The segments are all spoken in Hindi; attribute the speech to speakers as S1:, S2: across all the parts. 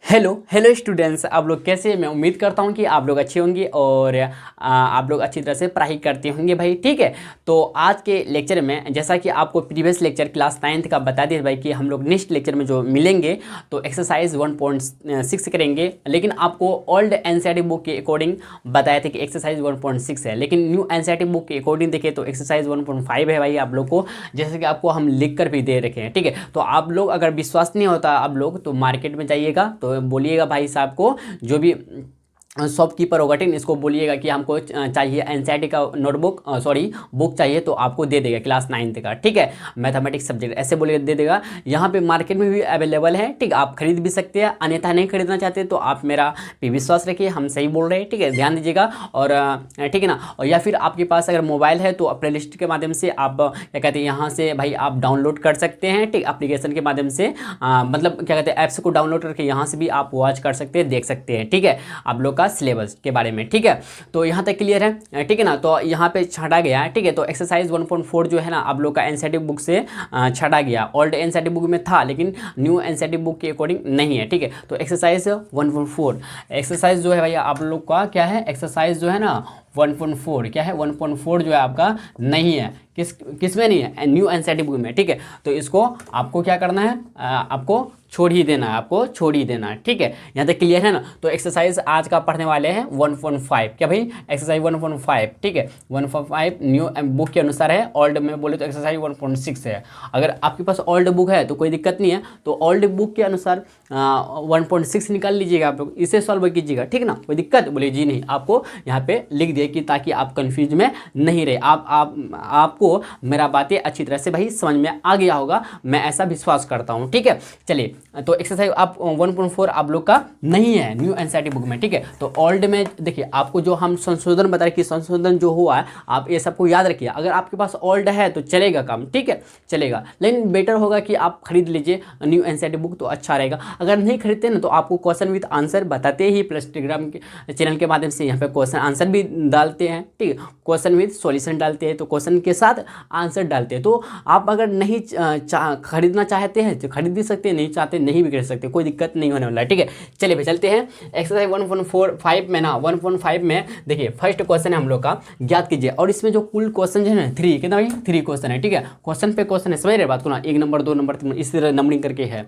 S1: हेलो हेलो स्टूडेंट्स, आप लोग कैसे हैं? मैं उम्मीद करता हूं कि आप लोग अच्छे होंगे और आप लोग अच्छी तरह से पढ़ाई करते होंगे भाई। ठीक है, तो आज के लेक्चर में जैसा कि आपको प्रीवियस लेक्चर क्लास 9th का बता दिया भाई कि हम लोग नेक्स्ट लेक्चर में जो मिलेंगे तो एक्सरसाइज 1.6 करेंगे। लेकिन आपको ओल्ड एनसीईआरटी बुक के अकॉर्डिंग बताया था कि एक्सरसाइज 1.6 है, लेकिन न्यू एनसीईआरटी बुक के अकॉर्डिंग देखें तो एक्सरसाइज 1.5 है भाई आप लोग को, जैसे कि आपको हम लिख कर भी दे रखे हैं। ठीक है, तो आप लोग अगर विश्वास नहीं होता आप लोग तो मार्केट में जाइएगा, तो बोलिएगा भाई साहब को, जो भी शॉपकीपर होगा ठीक, इसको बोलिएगा कि हमको चाहिए एनसीईआरटी का नोटबुक बुक चाहिए, तो आपको दे देगा क्लास 9th का। ठीक है, मैथमेटिक्स सब्जेक्ट ऐसे बोलिए दे देगा। यहाँ पे मार्केट में भी अवेलेबल है, ठीक, आप खरीद भी सकते हैं। अन्यथा नहीं खरीदना चाहते तो आप मेरा पे विश्वास रखिए, हम सही बोल रहे हैं। ठीक है, ध्यान दीजिएगा। और ठीक है ना, और या फिर आपके पास अगर मोबाइल है तो प्ले लिस्ट के माध्यम से आप क्या कहते हैं यहाँ से भाई आप डाउनलोड कर सकते हैं। ठीक, एप्लीकेशन के माध्यम से मतलब क्या कहते हैं ऐप्स को डाउनलोड करके यहाँ से भी आप वॉच कर सकते हैं, देख सकते हैं। ठीक है, आप लोग का सिलेबस के बारे में। ठीक है, तो यहाँ तक क्लियर है। ठीक है ना, तो यहाँ पे छाटा गया है। ठीक है, तो एक्सरसाइज 1.4 जो है ना आप लोग का एनसीईआरटी बुक से छाटा गया। ओल्ड एनसीईआरटी बुक में था लेकिन न्यू एनसीईआरटी बुक के अकॉर्डिंग नहीं है। ठीक है, तो एक्सरसाइज 1.4 एक्सरसाइज जो है भैया आप लोग का क्या है, एक्सरसाइज जो है ना 1.4 क्या है, 1.4 जो है आपका नहीं है। किस में नहीं है? न्यू एनसीईआरटी बुक में। ठीक है, तो इसको आपको क्या करना है, आपको छोड़ ही देना है, आपको छोड़ ही देना है। ठीक है, यहाँ तक क्लियर है ना। तो एक्सरसाइज आज का पढ़ने वाले हैं 1.5 क्या भाई, एक्सरसाइज 1.5। ठीक है, 1.5 न्यू बुक के अनुसार है। ओल्ड में बोले तो एक्सरसाइज 1.6 है। अगर आपके पास ओल्ड बुक है तो कोई दिक्कत नहीं है, तो ओल्ड बुक के अनुसार 1.6 निकाल लीजिएगा, आप लोग इसे सॉल्व कीजिएगा। ठीक ना, कोई दिक्कत? बोले जी नहीं, आपको यहाँ पे लिख दिए कि ताकि आप कंफ्यूज में नहीं रहे। आपको मेरा बातें अच्छी तरह से भाई समझ में आ गया होगा, मैं ऐसा विश्वास करता हूँ। ठीक है, चलिए, तो एक्सरसाइज आप 1.4 आप लोग का नहीं है न्यू एनसीईआरटी बुक में। ठीक है, तो ओल्ड में देखिए आपको जो हम संशोधन बता रहे कि संशोधन जो हुआ है आप ये सबको याद रखिए। अगर आपके पास ओल्ड है तो चलेगा काम, ठीक है चलेगा, लेकिन बेटर होगा कि आप खरीद लीजिए न्यू एनसीईआरटी बुक, तो अच्छा रहेगा। अगर नहीं खरीदते ना तो आपको क्वेश्चन विद आंसर बताते ही, प्लस टेलीग्राम के चैनल के माध्यम से यहाँ पे क्वेश्चन आंसर भी डालते हैं। ठीक है, क्वेश्चन विद सॉल्यूशन डालते हैं, तो क्वेश्चन के साथ आंसर डालते हैं। तो आप अगर नहीं खरीदना चाहते हैं तो खरीद भी सकते हैं, नहीं चाहते नहीं भी खरीद सकते, कोई दिक्कत नहीं होने वाला है। ठीक है, चलिए भाई चलते हैं एक्सरसाइज 1.45 में ना 1.5 में देखिए फर्स्ट क्वेश्चन है हम लोग का, ज्ञात कीजिए। और इसमें जो कुल क्वेश्चन है ना 3 कितना भाई 3 क्वेश्चन है। ठीक है, क्वेश्चन पे क्वेश्चन है, समझ रहे बात को ना, 1 नंबर 2 नंबर 3 इस तरह नंबरिंग करके है।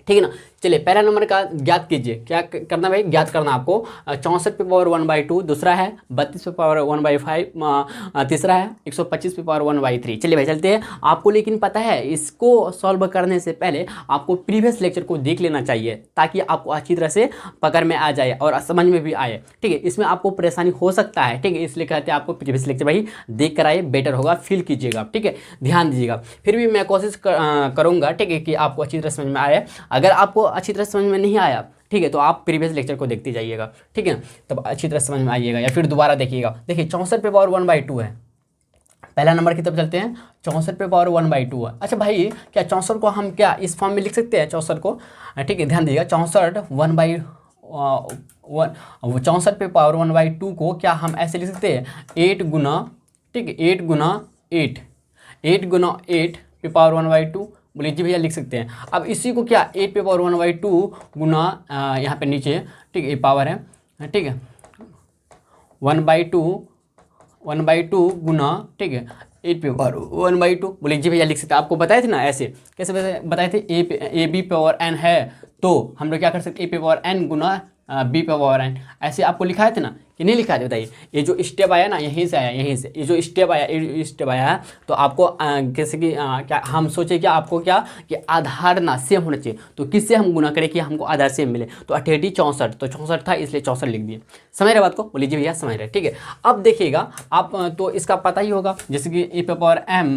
S1: ठीक है ना, चलिए पहला नंबर का ज्ञात कीजिए। क्या करना भाई, ज्ञात करना आपको 64 पे पावर 1/2 दूसरा है, 32 पे पावर 1/5 तीसरा है, 125 पे पावर 1/3। चलिए भाई चलते हैं। आपको लेकिन पता है इसको सॉल्व करने से पहले आपको प्रीवियस लेक्चर को देख लेना चाहिए, ताकि आपको अच्छी तरह से पकड़ में आ जाए और समझ में भी आए। ठीक है, इसमें आपको परेशानी हो सकता है, ठीक है, इसलिए कहते हैं आपको प्रीवियस लेक्चर भाई देख कर आए, बेटर होगा, फील कीजिएगा। ठीक है, ध्यान दीजिएगा। फिर भी मैं कोशिश करूँगा ठीक है कि आपको अच्छी तरह समझ में आए। अगर आपको अच्छी तरह समझ में नहीं आया ठीक है तो आप प्रीवियस लेक्चर को देखते जाइएगा। ठीक है, तब अच्छी तरह समझ में आइएगा, या फिर दोबारा देखिएगा। देखिए 64 पे पावर 1/2 है, पहला नंबर की तरफ चलते हैं। 64 पे पावर 1/2 है। अच्छा भाई, क्या 64 को हम क्या इस फॉर्म में लिख सकते हैं 64 को? ठीक है, ध्यान दीजिएगा। 64 पे पावर 1/2 को क्या हम ऐसे लिख सकते हैं 8 गुना, ठीक है 8 गुना 8 पे पावर 1/2, बोलिए जी भैया लिख सकते हैं। अब इसी को क्या 8 पे पावर 1/2 गुना यहाँ पे नीचे, ठीक है ये पावर है, ठीक है 1/2 गुना, ठीक है 8 पे पावर 1/2, बोलिए जी भैया लिख सकते हैं। आपको बताए थे ना ऐसे, कैसे बताए थे, ए बी पावर n है तो हम लोग क्या कर सकते, ए पे पावर n गुना बी पे पावर n, ऐसे आपको लिखाए थे ना कि नहीं लिखा है? बताइए, ये जो स्टेप आया ना यहीं से आया, यहीं से ये जो स्टेप आया है, तो आपको कैसे कि क्या हम सोचे कि आपको क्या कि आधार ना सेम होना चाहिए, तो किससे हम गुना करें कि हमको आधार सेम मिले, तो 88 64, तो 64 था इसलिए 64 लिख दिए। समझ रहे बात को? बोलिए जी भैया समझ रहे। ठीक है, अब देखिएगा आप तो इसका पता ही होगा, जैसे कि ए पे पावर m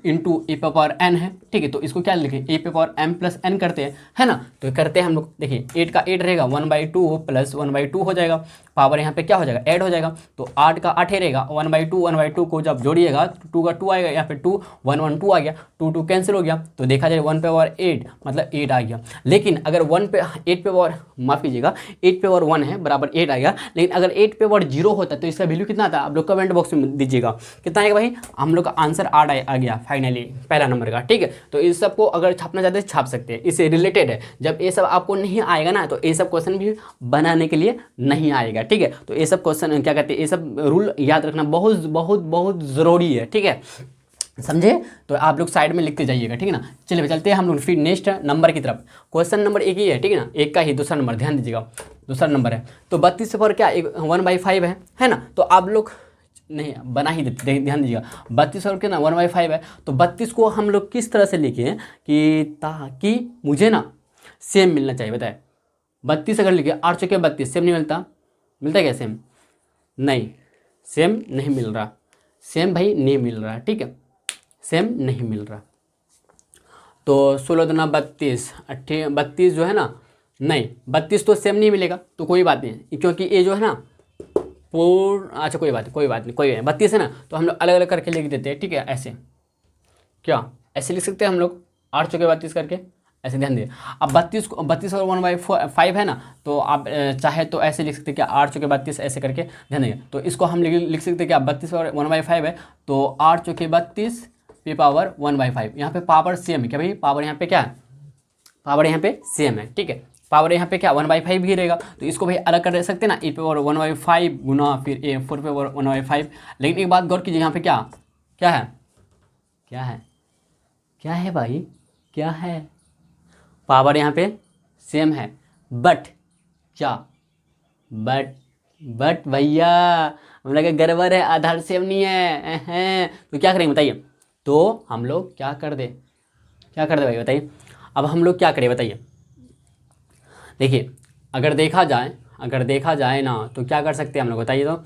S1: इंटू ए पे पावर n है। ठीक है, तो इसको क्या लिखें, ए पे पावर m प्लस n करते हैं, है ना, तो करते हैं हम लोग। देखिए 8 का 8 रहेगा, 1/2 प्लस 1/2 हो जाएगा, पावर यहाँ पे क्या हो जाएगा ऐड हो जाएगा, तो 8 का 8 ही रहेगा। 1/2 को जब जोड़िएगा 2 का 2 आएगा, यहाँ पे 2 1 1 2 आ गया, 2 कैंसिल हो गया, तो देखा जाए 1 पे पावर 8 मतलब 8 आ गया। लेकिन अगर 8 पे पावर माफ़ कीजिएगा 8 पे पावर 1 है बराबर 8 आ गया, लेकिन अगर 8 पे पावर 0 होता तो इसका वैल्यू कितना आता? आप लोग कमेंट बॉक्स में दीजिएगा, कितना आएगा भाई? हम लोग का आंसर 8 आ गया। फाइनली पहला नंबर का, ठीक है। तो इस सब को अगर छापना चाहते हैं छाप सकते हैं, इससे रिलेटेड है। जब ये सब आपको नहीं आएगा ना तो ये सब क्वेश्चन भी बनाने के लिए नहीं आएगा, ठीक है। तो ये सब क्वेश्चन क्या कहते हैं, ये सब रूल याद रखना बहुत बहुत बहुत ज़रूरी है, ठीक है, समझे। तो आप लोग साइड में लिखते जाइएगा, ठीक है ना। चलिए चलते हैं हम लोग फिर नेक्स्ट नंबर की तरफ। क्वेश्चन नंबर एक ही है, ठीक है ना, एक का ही दूसरा नंबर, ध्यान दीजिएगा, दूसरा नंबर है। तो 32 पर क्या 1/5 है ना। तो आप लोग नहीं बना ही देते, ध्यान दीजिएगा, 32 और क्या ना 1/5 है। तो 32 को हम लोग किस तरह से लिखे कि ताकि मुझे ना सेम मिलना चाहिए, बताए। 32 अगर लिखे 8 चौके 32, सेम नहीं मिलता, मिलता क्या सेम? नहीं, सेम नहीं मिल रहा, सेम भाई नहीं मिल रहा, ठीक है, सेम नहीं मिल रहा। तो 16 दूना 32, 32 जो है ना, नहीं 32 तो सेम नहीं मिलेगा, तो कोई बात नहीं, क्योंकि ये जो है ना अच्छा कोई बात नहीं, कोई 32 है ना, तो हम लोग अलग अलग करके लिख देते हैं, ठीक है। ऐसे क्या ऐसे लिख सकते हैं हम लोग 8 चौके 32 करके, ऐसे ध्यान दिए। अब 32 और 1/5 है ना, तो आप चाहे तो ऐसे लिख सकते हैं क्या 8 चौके 32 ऐसे करके, ध्यान दिए। तो इसको हम लिख सकते हैं क्या 32 और 1/5 है, तो 8 चौके 32 पे पावर 1/5। यहाँ पे पावर सेम है क्या भाई, पावर यहाँ पे क्या है, पावर यहाँ पे सेम है, ठीक है। पावर यहाँ पे क्या 1/5 भी रहेगा, तो इसको भाई अलग कर सकते हैं ना, 8 पावर 1/5 गुना फिर 4 पावर 1/5। लेकिन एक बात गौर कीजिए, यहाँ पे क्या क्या है, क्या है, क्या है भाई, क्या है, पावर यहाँ पे सेम है, बट क्या, बट भैया हम लोग गड़बड़ है, आधार सेम नहीं है, तो क्या करेंगे बताइए। तो हम लोग क्या कर दे भाई बताइए। अब हम लोग क्या करें बताइए। देखिए अगर देखा जाए ना तो क्या कर सकते हैं हम लोग बताइए, तो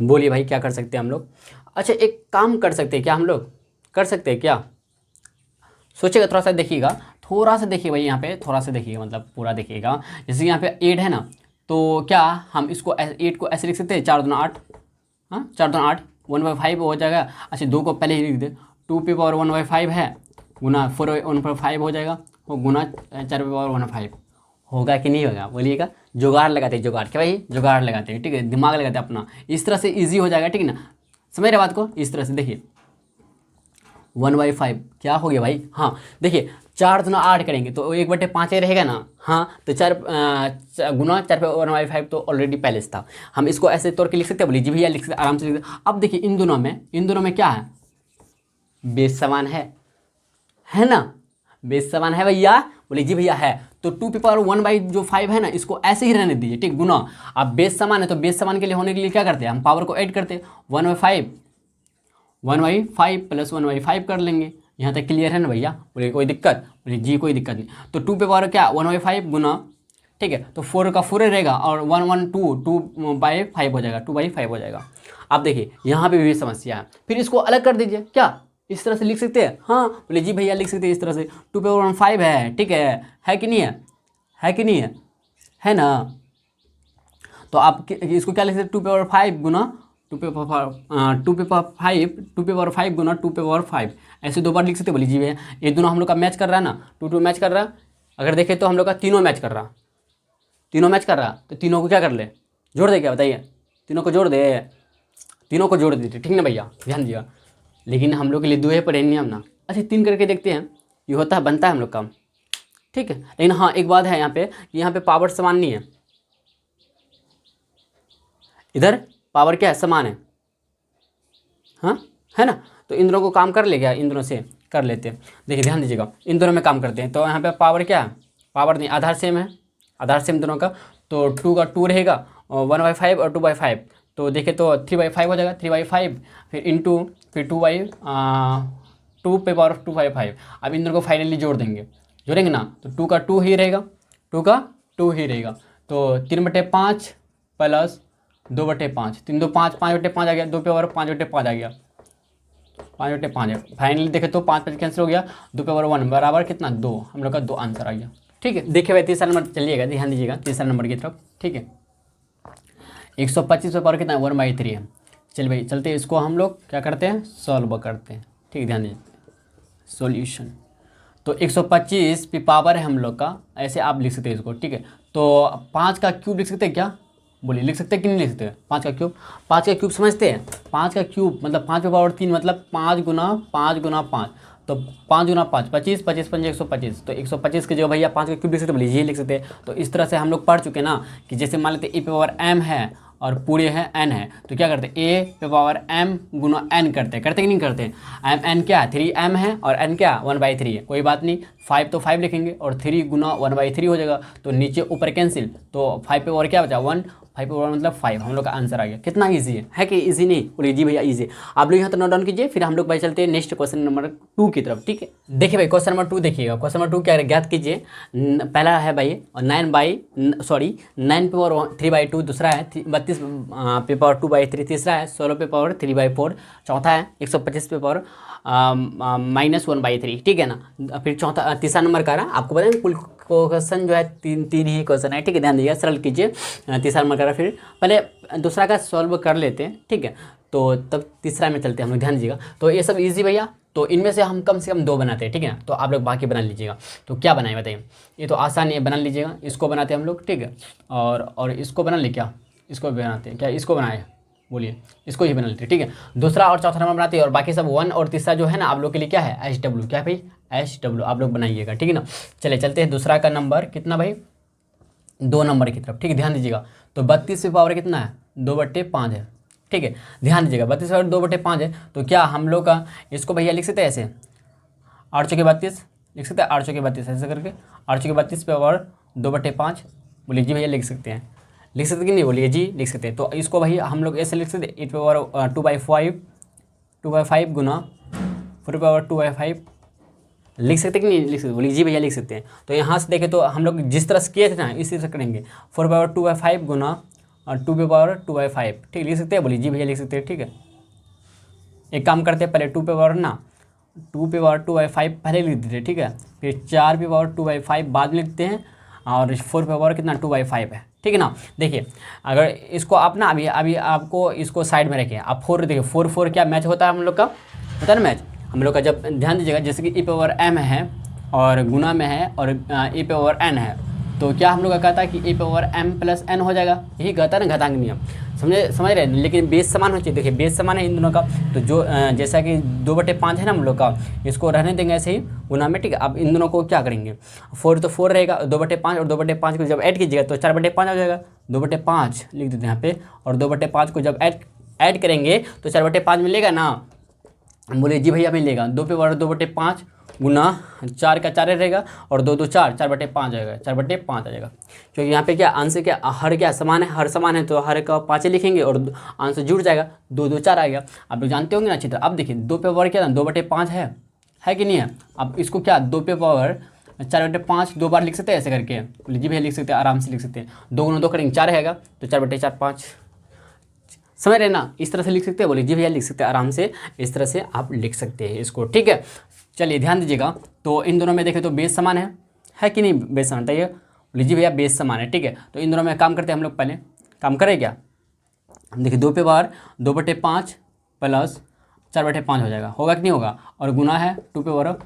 S1: बोलिए भाई क्या कर सकते हैं हम लोग। अच्छा एक काम कर सकते हैं क्या, हम लोग कर सकते हैं क्या, सोचिएगा, थोड़ा सा देखिएगा भाई, यहाँ पे थोड़ा सा देखिएगा, मतलब पूरा देखिएगा। जैसे यहाँ पे 8 है ना, तो क्या हम इसको 8 को ऐसे लिख सकते हैं 4 दूना 8, हाँ 4 दूना 8 1/5 हो जाएगा। अच्छा 2 को पहले ही लिख दे, 2 पे पावर 1/5 है गुना 4 1/5 हो जाएगा, वो गुना 4 पे पावर 1/5 होगा कि नहीं होगा, बोलिएगा। जुगाड़ लगाते हैं, जुगाड़ क्या भाई, जुगाड़ लगाते हैं, ठीक है, दिमाग लगाते हैं अपना, इस तरह से ईजी हो जाएगा, ठीक है ना। समझ रहे बात को, इस तरह से देखिए 1/5 क्या हो गया भाई, हाँ देखिए 4 दूना 8 करेंगे तो 1/5 रहेगा ना, हाँ तो 4 गुना 4 पे 1/5 तो ऑलरेडी पहले से था। हम इसको ऐसे तौर के लिख सकते हैं, बोलिए जी भैया लिख सकते, आराम से लिख सकते। अब देखिए इन दोनों में क्या है, बेस समान है ना, बेस समान है भैया, बोले जी भैया है। तो 2 पे पावर 1/5 है ना, इसको ऐसे ही रहने दीजिए, ठीक, गुना। अब बेस समान है तो बेस समान के लिए होने के लिए क्या करते हैं, हम पावर को ऐड करते हैं, 1/5 प्लस 1/5 कर लेंगे। यहाँ तक क्लियर है ना भैया, बोले कोई दिक्कत, बोले जी कोई दिक्कत नहीं। तो 2 पे पावर क्या 1/5 गुना, ठीक है, तो 4 का 4 रहेगा और 2/5 हो जाएगा, 2/5 हो जाएगा। अब देखिए यहाँ पे भी समस्या है, फिर इसको अलग कर दीजिए, क्या इस तरह से लिख सकते हैं, हाँ बोले जी भैया लिख सकते हैं इस तरह से, 2 पे पावर 5 है, ठीक है कि नहीं है कि नहीं है ना। तो आप इसको क्या लिख सकते हैं, 2 पे पावर 5 गुना 2 पे पावर 5 गुना 2 पे पावर 5, ऐसे 2 बार लिख सकते हैं, बोली जी भैया। ये दोनों हम लोग का मैच कर रहा है ना, 2 मैच कर रहा है। अगर देखें तो हम लोग का तीनों मैच कर रहा, तो तीनों को क्या कर ले, जोड़ दे क्या बताइए, तीनों को जोड़ दीजिए, ठीक ना भैया, ध्यान दिया। लेकिन हम लोग के लिए 2 है पड़े नियम ना, अच्छा 3 करके देखते हैं, ये होता है बनता है हम लोग का, ठीक है। लेकिन हाँ एक बात है यहाँ पे कि यहाँ पे पावर समान नहीं है, इधर पावर क्या है समान है, हाँ है ना। तो इन दोनों को काम कर ले, क्या इन दोनों से कर लेते हैं। देखिए ध्यान दीजिएगा, इन दोनों में काम करते हैं। तो यहाँ पे पावर क्या है, पावर नहीं, आधार सेम है, आधार सेम दोनों का। तो 2 का 2 रहेगा और 1/5 और 2/5, तो देखें तो 3/5 हो जाएगा, 3/5 फिर इंटू फिर 2 पे पावर 2/5। अब इन दोनों को फाइनली जोड़ेंगे ना, तो 2 का 2 ही रहेगा, 2 का 2 ही रहेगा। तो 3/5 प्लस 2/5, 3 2 5, 5/5 आ गया, 2 पे पावर 5/5 आ गया, 5/5 है। फाइनली देखें तो 5 कैंसिल हो गया, 2 पे पावर 1 बराबर कितना 2, हम लोग का 2 आंसर आ गया, ठीक है। देखिए भाई तीसरा नंबर चलिएगा, ध्यान दीजिएगा तीसरा नंबर की तरफ, ठीक है। 125 पे पावर कितना 1/3 है। चलिए भाई चलते हैं, इसको हम लोग क्या करते हैं, सॉल्व करते हैं, ठीक है, ध्यान दीजिए सॉल्यूशन। तो 125 पे पावर है हम लोग का, ऐसे आप लिख सकते हैं इसको, ठीक है। तो 5 का क्यूब लिख सकते हैं क्या, बोलिए लिख सकते हैं कि नहीं लिख सकते? 5 का क्यूब, 5 का क्यूब समझते हैं? 5 का क्यूब मतलब 5 पे पावर 3 मतलब 5 गुना 5 गुना 5, तो 5 गुना 5 25, 25 पंजे 125, तो 125 की जगह भैया 5 का क्यूब लिख सकते, बोलिए ये लिख सकते हैं। तो इस तरह से हम लोग पढ़ चुके ना कि जैसे मान लेते ए पे पावर m है और पूरे हैं n है, तो क्या करते हैं a पे पावर m गुना n करते कि नहीं करते हैं? n क्या है? 3m है और n क्या 1/3 है, कोई बात नहीं, 5 तो 5 लिखेंगे और 3 गुना 1/3 हो जाएगा, तो नीचे ऊपर कैंसिल, तो 5 पे पावर क्या बचा 1, 5 पे पावर मतलब 5, हम लोग का आंसर आ गया। कितना ईजी है कि ईजी नहीं? बोलिए जी भैया ईजी। आप लोग यहाँ तो नोट डाउन कीजिए, फिर हम लोग भाई चलते हैं नेक्स्ट क्वेश्चन नंबर 2 की तरफ, ठीक है? देखिए भाई क्वेश्चन नंबर 2 देखिएगा, क्वेश्चन नंबर 2 क्या ज्ञात कीजिए। पहला है भाई 9 पे पावर 3/2, दूसरा है 32 पे पावर 2/3, तीसरा है 16 पे पावर 3/4, चौथा है 125 पे पावर -1/3, ठीक है ना? फिर चौथा तीसरा नंबर का रहा, आपको बताएं कुल क्वेश्चन जो है तीन ही क्वेश्चन है, ठीक है? ध्यान दीजिएगा, सरल कीजिए। तीसरा नंबर का रहा, फिर पहले दूसरा का सॉल्व कर लेते हैं, ठीक है? तो तब तीसरा में चलते हैं हम लोग, ध्यान दीजिएगा। तो ये सब इजी भैया, तो इनमें से हम कम से कम 2 बनाते हैं, ठीक है ना? तो आप लोग बाकी बना लीजिएगा। तो क्या बनाए बताइए? ये तो आसान है, बना लीजिएगा। इसको बनाते हैं हम लोग, ठीक है? और इसको बना ले, क्या इसको बनाते हैं? क्या इसको बनाए? बोलिए इसको ही बना लेते हैं, ठीक है? दूसरा और चौथा नंबर बनाते हैं, और बाकी सब 1 और तीसरा जो है ना आप लोग के लिए क्या है SW, क्या भाई SW आप लोग बनाइएगा, ठीक है ना? चलिए चलते हैं दूसरा का नंबर कितना भाई 2 नंबर की तरफ, ठीक है? ध्यान दीजिएगा। तो 32 पे पावर कितना है 2/5 है, ठीक है? ध्यान दीजिएगा 32 पावर 2/5 है, तो क्या हम लोग का इसको भैया लिख सकते हैं ऐसे 8 चौके 32 लिख सकते हैं, 8 चौके 32 ऐसे करके 8 चौके 32 पे पावर 2/5, बोलिए जी भैया लिख सकते हैं, लिख सकते कि नहीं? बोलिए जी लिख सकते हैं। तो इसको भैया हम लोग ऐसे लिख सकते हैं 8 पे पावर 2/5 गुना 4 पे पावर 2/5, लिख सकते कि नहीं लिख सकते? बोलिए जी भैया लिख सकते हैं। तो यहाँ से देखें तो हम लोग जिस तरह से किए थे ना इसी तरह करेंगे, 4 पे पावर 2/5 गुना 2 पे पावर 2/5, ठीक लिख सकते हैं? बोलिए जी भैया लिख सकते हैं, ठीक है? एक काम करते हैं, पहले 2 पे पावर 2/5 पहले लिख देते हैं, ठीक है? फिर 4 पे पावर 2/5 बाद में लिखते हैं, और 4 पे पावर कितना 2/5 है, ठीक है ना? देखिए अगर इसको आप ना अभी आपको इसको साइड में रखें, आप 4 देखिए 4 क्या मैच होता है हम लोग का, होता है ना मैच हम लोग का। जब ध्यान दीजिएगा जैसे कि e पे पावर m है और गुना में है और e पे पावर n है, तो क्या हम लोग का कहता है कि e पे पावर m प्लस n हो जाएगा, यही कहता है ना घातांक नियम, समझ रहे हैं? लेकिन बेस समान हो चाहिए। देखिए बेस समान है इन दोनों का, तो जो जैसा कि 2/5 है ना हम लोग का, इसको रहने देंगे ऐसे ही गुना में, ठीक है? अब इन दोनों को क्या करेंगे, 4 तो 4 रहेगा, 2/5 और 2/5 को जब ऐड कीजिएगा तो 4/5 हो जाएगा, 2/5 लिख देते हैं यहाँ पे, और 2/5 को जब ऐड करेंगे तो 4/5 मिलेगा ना? बोले जी भैया मिलेगा, 2 पे पावर 2/5 गुना 4 का 4 रहेगा और 2 2 4 4/5 आएगा, 4/5 आ जाएगा। क्योंकि यहाँ पे क्या आंसर क्या हर क्या समान है, हर समान है तो हर का 5 लिखेंगे और आंसर जुड़ जाएगा, 2 2 4 आ गया। आप लोग जानते होंगे ना अच्छी तरह। अब देखिए 2 पे पावर क्या था 2/5 है कि नहीं है? अब इसको क्या 2 पे पावर 4/5 2 बार लिख सकते हैं ऐसे करके, बोले जी भैया लिख सकते हैं, आराम से लिख सकते हैं। 2 गुना 2 करेंगे 4 रहेगा, तो 4/4 5, समझ रहे ना? इस तरह से लिख सकते हैं, बोले जी भैया लिख सकते हैं, आराम से इस तरह से आप लिख सकते हैं इसको, ठीक है? चलिए ध्यान दीजिएगा। तो इन दोनों में देखें तो बेस समान है कि नहीं? बेस समान बताइए, बोले जी भैया बेस समान है, ठीक है? तो इन दोनों में काम करते हैं हम लोग, पहले काम करें क्या? देखिए 2 पे पावर 2/5 प्लस 4/5 हो जाएगा, होगा कि नहीं होगा? और गुना है 2 पे पावर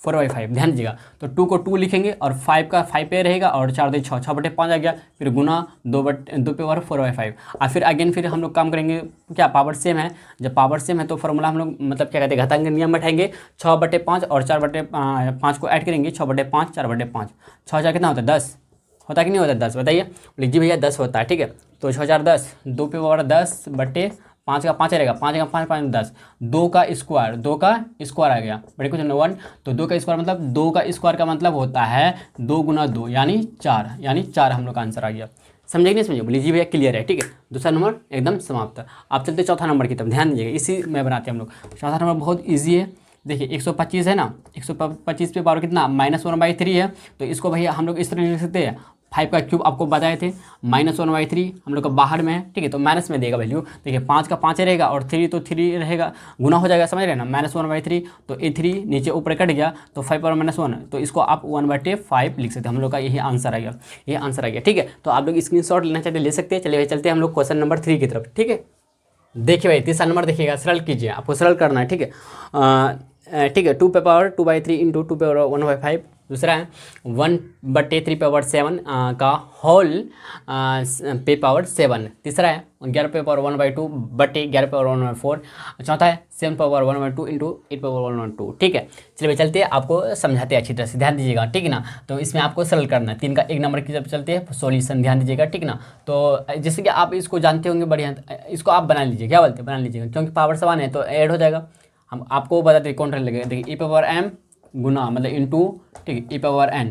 S1: 4/5, ध्यान दीजिएगा। तो 2 को 2 लिखेंगे और 5 का 5 पे रहेगा और 4 2 6 6/5 आ गया, फिर गुना 2 पे पावर 4/5। और फिर अगेन फिर हम लोग काम करेंगे, क्या पावर सेम है, जब पावर सेम है तो फॉर्मूला हम लोग मतलब क्या कहते हैं घातांक नियम बैठाएंगे, 6/5 और 4/5 को ऐड करेंगे, 6/5 4/5, 6 4 कितना होता है 10 होता है कि नहीं होता है 10 बताइए? बोले जी भैया 10 होता है, ठीक है? तो 6 4 10, 2 पे पावर 10/5 का 5 रहेगा, 5 का 5 5 10, 2 का स्क्वायर आ गया, बड़े कुछ 1, तो 2 का स्क्वायर मतलब 2 का स्क्वायर का मतलब होता है 2 गुना 2 यानी 4 हम लोग का आंसर आ गया। समझे कि नहीं समझे? बोलिए जी भैया क्लियर है, ठीक है? दूसरा नंबर एकदम समाप्त। आप चलते चौथा नंबर की तरफ, ध्यान दीजिएगा, इसी में बनाते हैं हम लोग। चौथा नंबर बहुत ईजी है। देखिए 125 है ना, 125 पे पावर कितना -1/3 है, तो इसको भैया हम लोग इस तरह लिख सकते हैं, 5 का क्यूब आपको बताए थे, -1/3 हम लोग का बाहर में है, ठीक है? तो माइनस में देगा वैल्यू। देखिए 5 का 5 रहेगा और 3 तो 3 रहेगा, गुना हो जाएगा, समझ रहे हैं ना? -1/3 तो A3 नीचे ऊपर कट गया तो 5 पर -1, तो इसको आप 1/5 लिख सकते हैं। हम लोग का यही आंसर आ गया, ये आंसर आ गया, ठीक है? तो आप लोग स्क्रीनशॉट लेना चाहते ले सकते हैं। चलिए चलते हैं हम लोग क्वेश्चन नंबर 3 की तरफ, ठीक है? देखिए भाई तीसरा नंबर देखिएगा, सरल कीजिए, आपको सरल करना है, ठीक है? ठीक है 2 पे पावर 2/3 इंटू 2 पे पावर 1/5 दूसरा है 1/3/7 का होल पे पावर 7। तीसरा है 11/1/2 बटे 11/1/4। चौथा है 7/1/2 इंटू 8/1/2। ठीक है, चलिए चलते हैं, आपको समझाते हैं अच्छी तरह से, ध्यान दीजिएगा, ठीक है ना। तो इसमें आपको सरल करना है, 3 का 1 नंबर की जब चलते हैं सॉल्यूशन, ध्यान दीजिएगा, ठीक ना। तो जैसे कि आप इसको जानते होंगे बढ़िया, इसको आप बना लीजिए, क्या बोलते हैं, बना लीजिएगा, क्योंकि पावर समान है तो ऐड हो जाएगा। हम आपको बताते हैं कौन लगेगा, देखिए e⁻m गुना मतलब इंटू, ठीक है, e⁻n।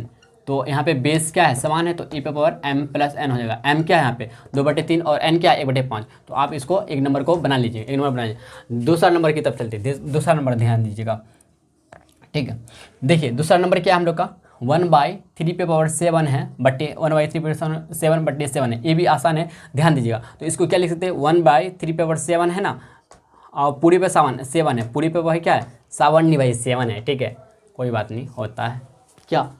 S1: तो यहाँ पे बेस क्या है, समान है, तो e⁻m + n हो जाएगा। m क्या है यहाँ पे 2/3 और n क्या है 1/5। तो आप इसको एक नंबर को बना लीजिए, एक नंबर बना लीजिए। दूसरा नंबर की तरफ चलते हैं, दूसरा नंबर ध्यान दीजिएगा, ठीक है। देखिए दूसरा नंबर क्या है हम लोग का 1/3/7 है बटे 1/3/7 है, ये भी आसान है, ध्यान दीजिएगा। तो इसको क्या लिख सकते हैं, 1/3/7 है ना, और पूरी पे 7 है, पूरी पे वही क्या है 7/7 है, ठीक है, कोई बात नहीं, होता है क्या,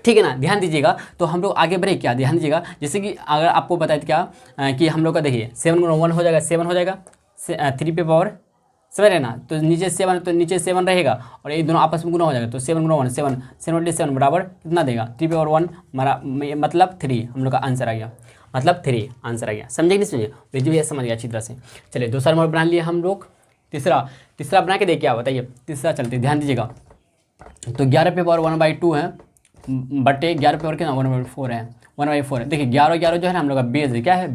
S1: ठीक है ना, ध्यान दीजिएगा। तो हम लोग आगे बढ़े क्या, ध्यान दीजिएगा, जैसे कि अगर आपको बताए क्या कि हम लोग का देखिए 7 × 1 हो जाएगा, 7 हो जाएगा, 3/7 है ना, तो नीचे 7 तो नीचे 7 रहेगा और ये दोनों आपस में गुना हो जाएगा, तो 7 × 1 7 7/7 बराबर कितना देगा 3/1 मतलब 3, हम लोग का आंसर आ गया, मतलब 3 आंसर आ गया। समझे नहीं समझे, बिजली भैया समझ गया अच्छी तरह से। चलिए दूसरा नंबर बना लिया हम लोग, तीसरा बना के देखिए, क्या बताइए, तीसरा चलते ध्यान दीजिएगा। तो 11/1/2 है बटे 11 कितना 1/4 है, 1/4 है। देखिए 11 जो है ना हम लोग का बेस है, क्या है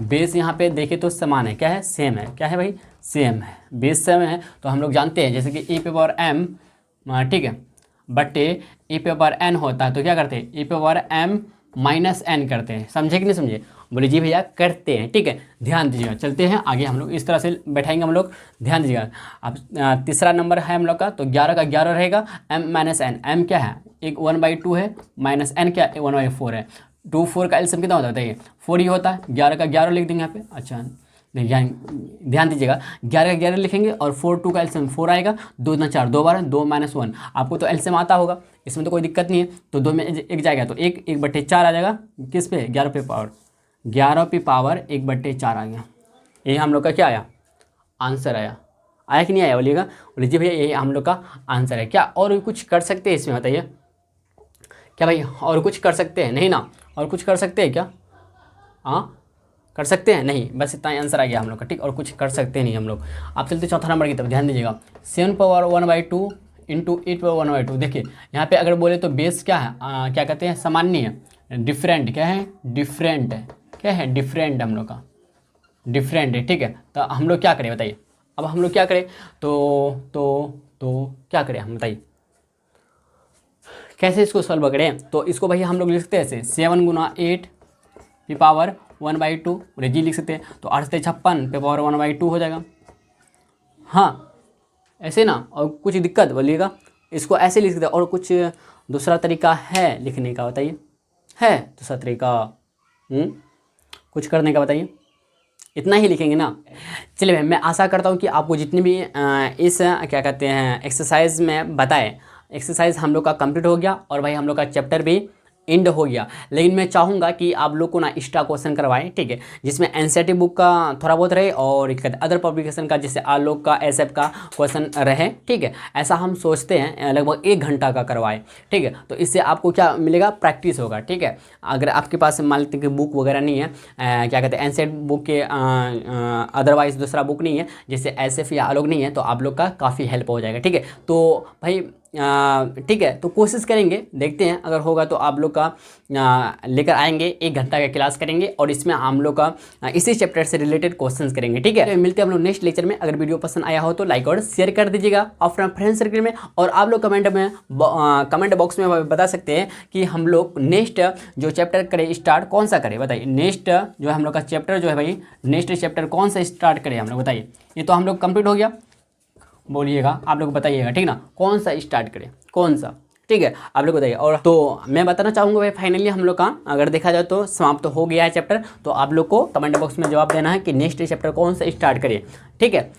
S1: बेस यहाँ पे देखे तो समान है, क्या है सेम है, क्या है भाई सेम है, बेस सेम है। तो हम लोग जानते हैं जैसे कि e⁻m, ठीक है, बटे e⁻n होता है, तो क्या करते हैं e⁻m - n करते हैं, समझे कि नहीं समझे, बोले जी भैया करते हैं, ठीक है, ध्यान दीजिएगा। चलते हैं आगे, हम लोग इस तरह से बैठाएंगे हम लोग, ध्यान दीजिएगा। अब तीसरा नंबर है हम लोग का, तो 11 का 11 रहेगा, m - n, m क्या है एक 1/2 है, माइनस n क्या 1/4 है, 2 4 का एलसीएम कितना होता है बताइए 4 ही होता है, 11 का 11 लिख देंगे यहाँ पे। अच्छा ध्यान दीजिएगा, 11 का 11 लिखेंगे और 4 2 का एलसीएम 4 आएगा, 2 दूना 4, 2 बार 2 - 1, आपको तो एलसीएम आता होगा, इसमें तो कोई दिक्कत नहीं है। तो 2 में एक जाएगा तो 1/4 आ जाएगा, किस पे 11 पे पावर 1/4 आ गया। ये हम लोग का क्या आया आंसर आया कि नहीं आया बोलिएगा, बोलिए भैया ये हम लोग का आंसर है। क्या और कुछ कर सकते हैं इसमें बताइए, क्या भाई और कुछ कर सकते हैं, नहीं ना, और कुछ कर सकते हैं क्या, हाँ कर सकते हैं, नहीं, बस इतना ही आंसर आ गया हम लोग का, ठीक, और कुछ कर सकते नहीं हम लोग। आप चलते चौथा नंबर की तरफ, ध्यान दीजिएगा 7/1/2 इंटू 8/1/2। देखिए यहाँ पे अगर बोले तो बेस क्या है, क्या कहते हैं सामान्य है, डिफरेंट क्या है डिफरेंट है, क्या है डिफरेंट, हम लोग का डिफरेंट है, ठीक है। तो हम लोग क्या करें बताइए, अब हम लोग क्या करें, तो क्या करें हम बताइए, कैसे इसको सॉल्व करें। तो इसको भैया हम लोग लिख सकते हैं ऐसे 7 × 8 पे पावर 1/2, जी लिख सकते हैं, तो 8 से 56 पे पावर 1/2 हो जाएगा, हाँ ऐसे ना, और कुछ दिक्कत बोलिएगा, इसको ऐसे लिख सकते हैं, और कुछ दूसरा तरीका है लिखने का बताइए, है दूसरा तरीका कुछ करने का बताइए, इतना ही लिखेंगे ना। चलिए भाई मैं आशा करता हूँ कि आपको जितने भी इस क्या कहते हैं एक्सरसाइज में बताए, एक्सरसाइज हम लोग का कंप्लीट हो गया और भाई हम लोग का चैप्टर भी एंड हो गया। लेकिन मैं चाहूँगा कि आप लोग को ना एक्स्ट्रा क्वेश्चन करवाएं, ठीक है, जिसमें एनसीईआरटी बुक का थोड़ा बहुत रहे और अदर पब्लिकेशन का जैसे आलोक का एसएफ का क्वेश्चन रहे, ठीक है, ऐसा हम सोचते हैं लगभग 1 घंटा का करवाएं, ठीक है। तो इससे आपको क्या मिलेगा, प्रैक्टिस होगा, ठीक है। अगर आपके पास मान लीजिए कि बुक वगैरह नहीं है, क्या कहते हैं एनसीईआरटी बुक के अदरवाइज दूसरा बुक नहीं है जैसे एसएफ या आलोक नहीं है, तो आप लोग का काफ़ी हेल्प हो जाएगा, ठीक है। तो भाई ठीक है, तो कोशिश करेंगे, देखते हैं अगर होगा तो आप लोग का लेकर आएंगे, 1 घंटा का क्लास करेंगे और इसमें हम लोग का इसी चैप्टर से रिलेटेड क्वेश्चंस करेंगे, ठीक है। तो मिलते हैं हम लोग नेक्स्ट लेक्चर में। अगर वीडियो पसंद आया हो तो लाइक और शेयर कर दीजिएगा अपना फ्रेंड सर्कल में, और आप लोग कमेंट बॉक्स में बता सकते हैं कि हम लोग नेक्स्ट जो चैप्टर करें स्टार्ट कौन सा करें, बताइए नेक्स्ट जो है हम लोग का चैप्टर जो है भाई नेक्स्ट चैप्टर कौन सा स्टार्ट करें हम लोग, बताइए। ये तो हम लोग कंप्लीट हो गया, बोलिएगा आप लोग बताइएगा, ठीक ना, कौन सा स्टार्ट करें, कौन सा, ठीक है, आप लोग बताइए। और तो मैं बताना चाहूँगा भाई फाइनली हम लोग का अगर देखा जाए तो समाप्त तो हो गया है चैप्टर, तो आप लोग को कमेंट बॉक्स में जवाब देना है कि नेक्स्ट चैप्टर कौन सा स्टार्ट करें, ठीक है।